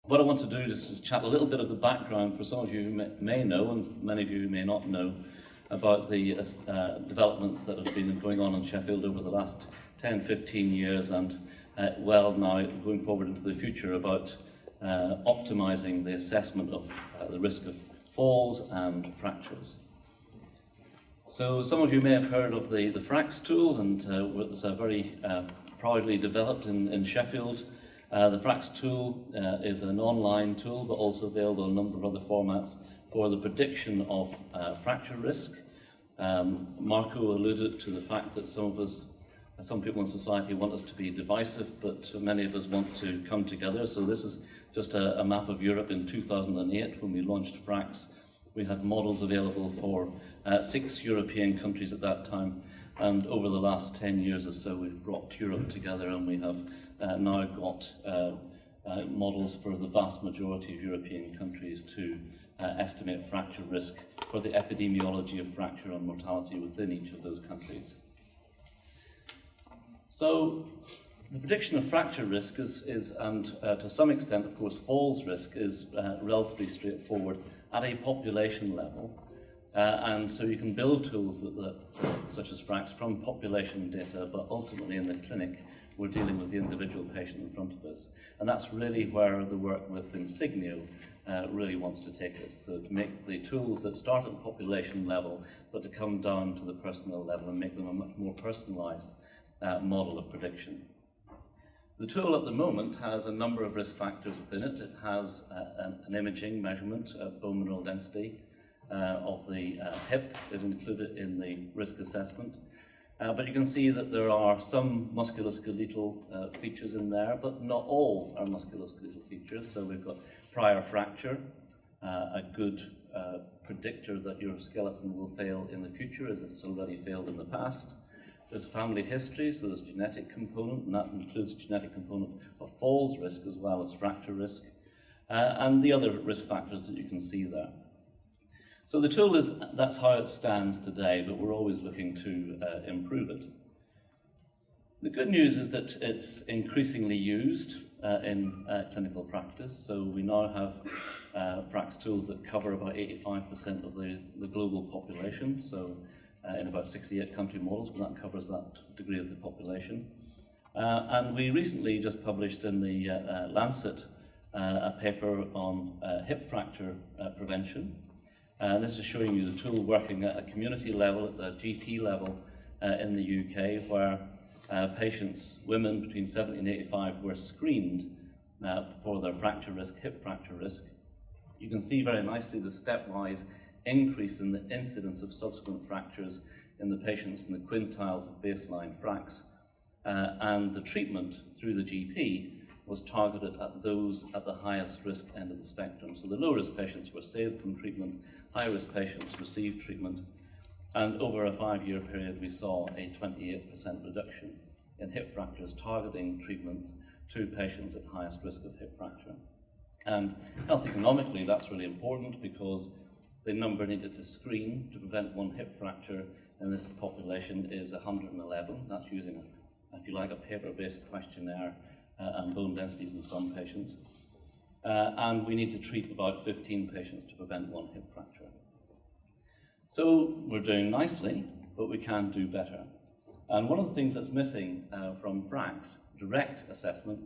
what I want to do is chat a little bit of the background for some of you who may know, and many of you who may not know, about the developments that have been going on in Sheffield over the last 10, 15 years, and well now going forward into the future about optimising the assessment of the risk of falls and fractures. So some of you may have heard of the FRAX tool, and it's very proudly developed in Sheffield. The FRAX tool is an online tool, but also available in a number of other formats for the prediction of fracture risk. Marco alluded to the fact that some people in society want us to be divisive, but many of us want to come together. So this is just a map of Europe in 2008 when we launched FRAX. We had models available for 6 European countries at that time, and over the last 10 years or so we've brought Europe together, and we have now got models for the vast majority of European countries to estimate fracture risk for the epidemiology of fracture and mortality within each of those countries. So the prediction of fracture risk is and to some extent, of course, falls risk is relatively straightforward at a population level. And so you can build tools such as FRAX from population data, but ultimately in the clinic we're dealing with the individual patient in front of us. And that's really where the work with Insigneo really wants to take us. So to make the tools that start at the population level, but to come down to the personal level and make them a much more personalised model of prediction. The tool at the moment has a number of risk factors within it. It has an imaging measurement of bone mineral density of the hip is included in the risk assessment. But you can see that there are some musculoskeletal features in there, but not all are musculoskeletal features. So we've got prior fracture, a good predictor that your skeleton will fail in the future as it's already failed in the past. There's family history, so there's a genetic component, and that includes a genetic component of falls risk as well as fracture risk, and the other risk factors that you can see there. So the tool that's how it stands today, but we're always looking to improve it. The good news is that it's increasingly used in clinical practice. So we now have FRAX tools that cover about 85% of the global population. So in about 68 country models, but that covers that degree of the population. And we recently just published in the Lancet a paper on hip fracture prevention. This is showing you the tool working at a community level, at the GP level in the UK, where patients, women between 70 and 85, were screened for their fracture risk, hip fracture risk. You can see very nicely the stepwise increase in the incidence of subsequent fractures in the patients in the quintiles of baseline FRAX, and the treatment through the GP was targeted at those at the highest risk end of the spectrum. So the low risk patients were saved from treatment, high risk patients received treatment, and over a 5-year period we saw a 28% reduction in hip fractures targeting treatments to patients at highest risk of hip fracture. And health economically that's really important because the number needed to screen to prevent one hip fracture in this population is 111. That's using, if you like, a paper-based questionnaire and bone densities in some patients. And we need to treat about 15 patients to prevent one hip fracture. So we're doing nicely, but we can do better. And one of the things that's missing from FRAX, direct assessment,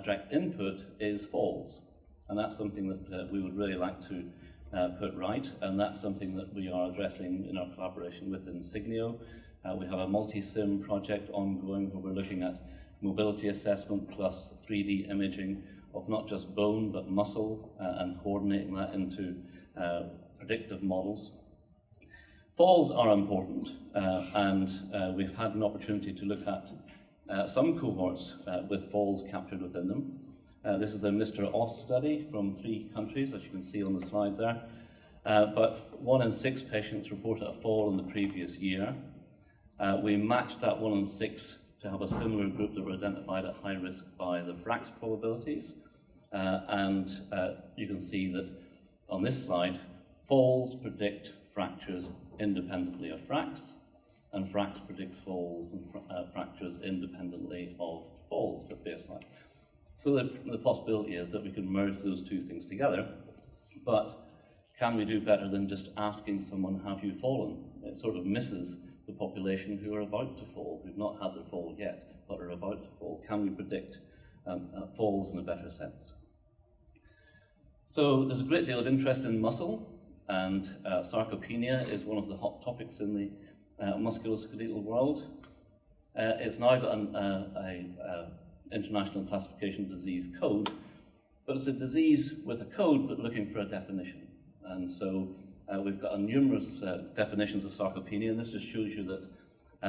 direct input, is falls. And that's something that we would really like to put right, and that's something that we are addressing in our collaboration with Insigneo. We have a multi-sim project ongoing where we're looking at mobility assessment plus 3D imaging of not just bone but muscle and coordinating that into predictive models. Falls are important, and we've had an opportunity to look at some cohorts with falls captured within them. This is the Mr. Oss study from 3 countries, as you can see on the slide there. But 1 in 6 patients reported a fall in the previous year. We matched that 1 in 6 to have a similar group that were identified at high risk by the FRAX probabilities. And you can see that on this slide, falls predict fractures independently of FRAX, and FRAX predicts falls and fractures independently of falls at baseline. So the possibility is that we can merge those two things together, but can we do better than just asking someone, have you fallen? It sort of misses the population who are about to fall, who've not had their fall yet, but are about to fall. Can we predict falls in a better sense? So there's a great deal of interest in muscle, and sarcopenia is one of the hot topics in the musculoskeletal world. It's now got an international classification disease code, but it's a disease with a code but looking for a definition. And so we've got numerous definitions of sarcopenia, and this just shows you that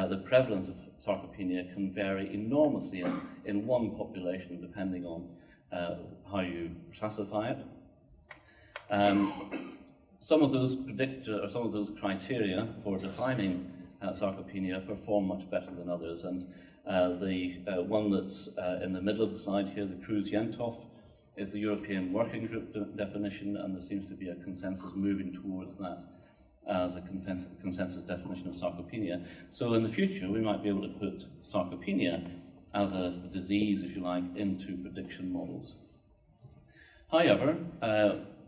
the prevalence of sarcopenia can vary enormously in one population depending on how you classify it. Some of those some of those criteria for defining sarcopenia perform much better than others, and the one that's in the middle of the slide here, the Cruz-Yentoff, is the European Working Group definition, and there seems to be a consensus moving towards that as a consensus definition of sarcopenia. So in the future, we might be able to put sarcopenia as a disease, if you like, into prediction models. However,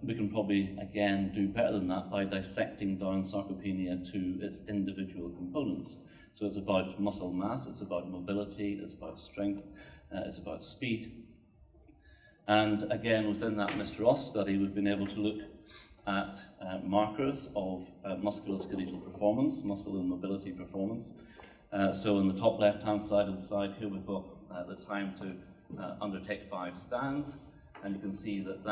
we can probably, again, do better than that by dissecting down sarcopenia to its individual components. So it's about muscle mass, it's about mobility, it's about strength, it's about speed. And again, within that Mr. Ross study, we've been able to look at markers of musculoskeletal performance, muscle and mobility performance. So on the top left-hand side of the slide here, we've got the time to undertake 5 stands, and you can see that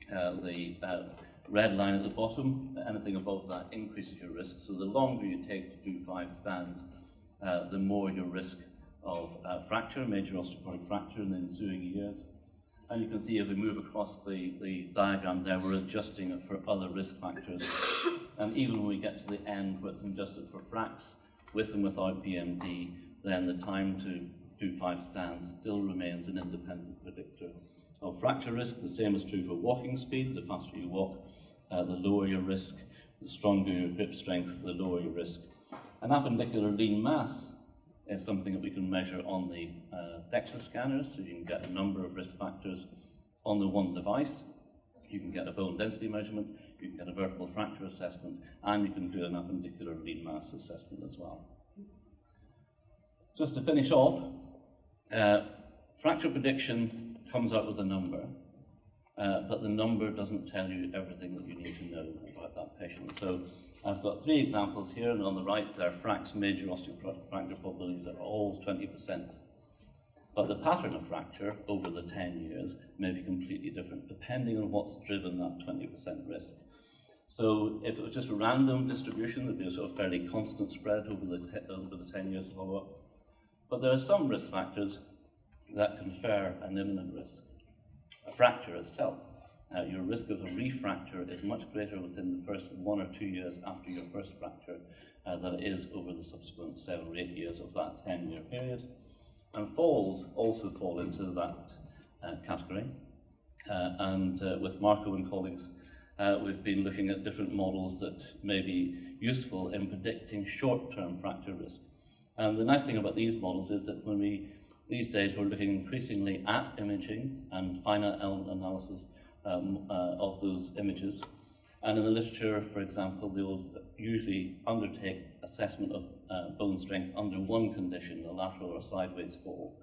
the red line at the bottom, anything above that increases your risk. So the longer you take to do 5 stands, the more your risk of fracture, major osteoporotic fracture in the ensuing years. And you can see if we move across the diagram there, we're adjusting it for other risk factors. And even when we get to the end where it's adjusted for fracs, with and without BMD, then the time to do 5 stands still remains an independent predictor of fracture risk. The same is true for walking speed. The faster you walk, the lower your risk. The stronger your grip strength, the lower your risk. An appendicular lean mass is something that we can measure on the DEXA scanners, so you can get a number of risk factors on the one device. You can get a bone density measurement, you can get a vertebral fracture assessment, and you can do an appendicular lean mass assessment as well. Just to finish off, fracture prediction comes out with a number, but the number doesn't tell you everything that you need to know about that patient. So I've got 3 examples here, and on the right there are fracs major osteoporotic fracture probabilities that are all 20%. But the pattern of fracture over the 10 years may be completely different, depending on what's driven that 20% risk. So if it was just a random distribution, there'd be a sort of fairly constant spread over the 10 years of follow-up. But there are some risk factors that confer an imminent risk. A fracture itself, your risk of a refracture is much greater within the first 1 or 2 years after your first fracture than it is over the subsequent 7 or 8 years of that 10-year period. And falls also fall into that category. With Marco and colleagues, we've been looking at different models that may be useful in predicting short-term fracture risk. And the nice thing about these models is that these days we're looking increasingly at imaging and finite element analysis of those images. And in the literature, for example, they will usually undertake assessment of bone strength under one condition, a lateral or sideways fall.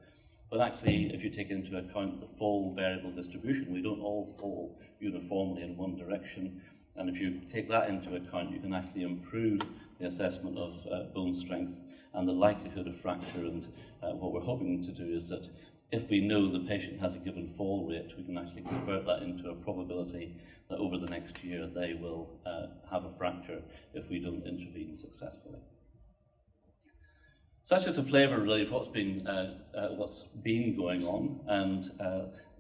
But actually, if you take into account the fall variable distribution, we don't all fall uniformly in one direction. And if you take that into account, you can actually improve the assessment of bone strength and the likelihood of fracture. And what we're hoping to do is that if we know the patient has a given fall rate, we can actually convert that into a probability that over the next year they will have a fracture if we don't intervene successfully. So that's just a flavour really of what's been going on, and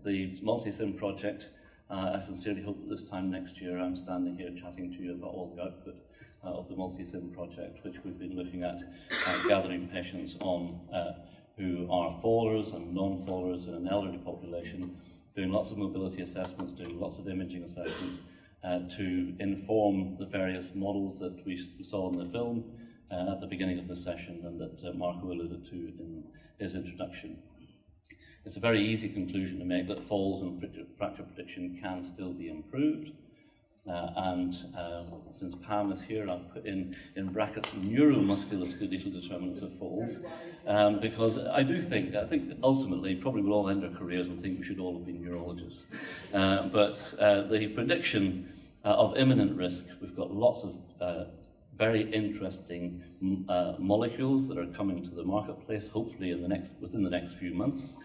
the multi-sim project. I sincerely hope that this time next year I'm standing here chatting to you about all the output of the multi-sim project, which we've been looking at gathering patients on who are fallers and non-fallers in an elderly population, doing lots of mobility assessments, doing lots of imaging assessments to inform the various models that we saw in the film at the beginning of the session and that Marco alluded to in his introduction. It's a very easy conclusion to make that falls and fracture prediction can still be improved. Since Pam is here, I've put in brackets neuromusculoskeletal determinants of falls, because I think ultimately probably we'll all end our careers and think we should all have been neurologists. But the prediction of imminent risk, we've got lots of very interesting molecules that are coming to the marketplace, hopefully within the next few months,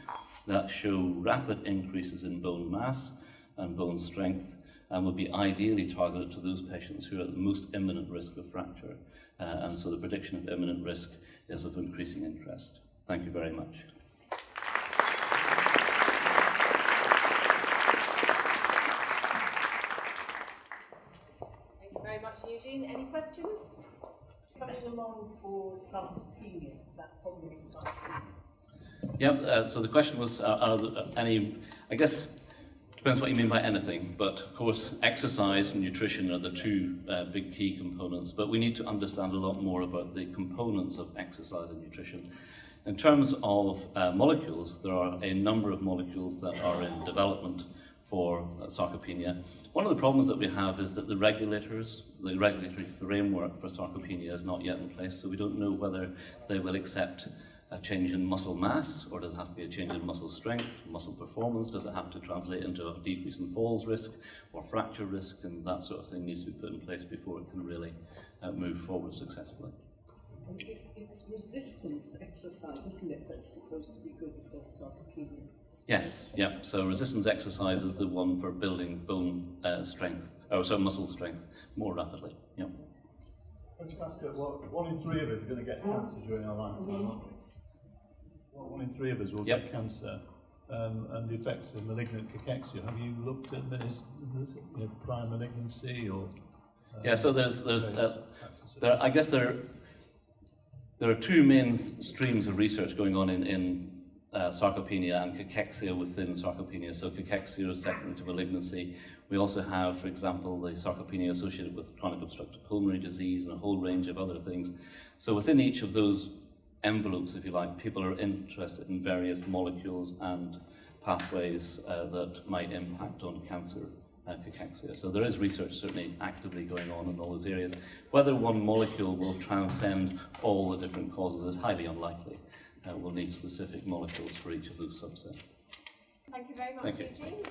that show rapid increases in bone mass and bone strength, and will be ideally targeted to those patients who are at the most imminent risk of fracture. And so the prediction of imminent risk is of increasing interest. Thank you very much. Thank you very much, Eugene. Any questions? Coming along for sarcopenia, is that problem in sarcopenia? Yep, so the question was, are there any, I guess, depends what you mean by anything, but of course exercise and nutrition are the two big key components, but we need to understand a lot more about the components of exercise and nutrition. In terms of molecules, there are a number of molecules that are in development for sarcopenia. One of the problems that we have is that the regulatory framework for sarcopenia is not yet in place, so we don't know whether they will accept a change in muscle mass, or does it have to be a change in muscle strength, muscle performance? Does it have to translate into a decrease in falls risk or fracture risk? And that sort of thing needs to be put in place before it can really move forward successfully. It's resistance exercise, isn't it, that's supposed to be good for sarcopenia? Yes, yeah. So resistance exercise is the one for building bone strength, muscle strength more rapidly. Yeah. Can I just ask, 1 in 3 of us are going to get cancer during our lifetime, aren't we? 1 in 3 of us will get cancer, and the effects of malignant cachexia. Have you looked at prior malignancy or? Yeah, so I guess there are two main streams of research going on in sarcopenia and cachexia within sarcopenia. So cachexia is secondary to malignancy. We also have, for example, the sarcopenia associated with chronic obstructive pulmonary disease and a whole range of other things. So within each of those envelopes, if you like, people are interested in various molecules and pathways that might impact on cancer cachexia. So there is research certainly actively going on in all those areas. Whether one molecule will transcend all the different causes is highly unlikely. We'll need specific molecules for each of those subsets. Thank you very much, Thank you. Eugene.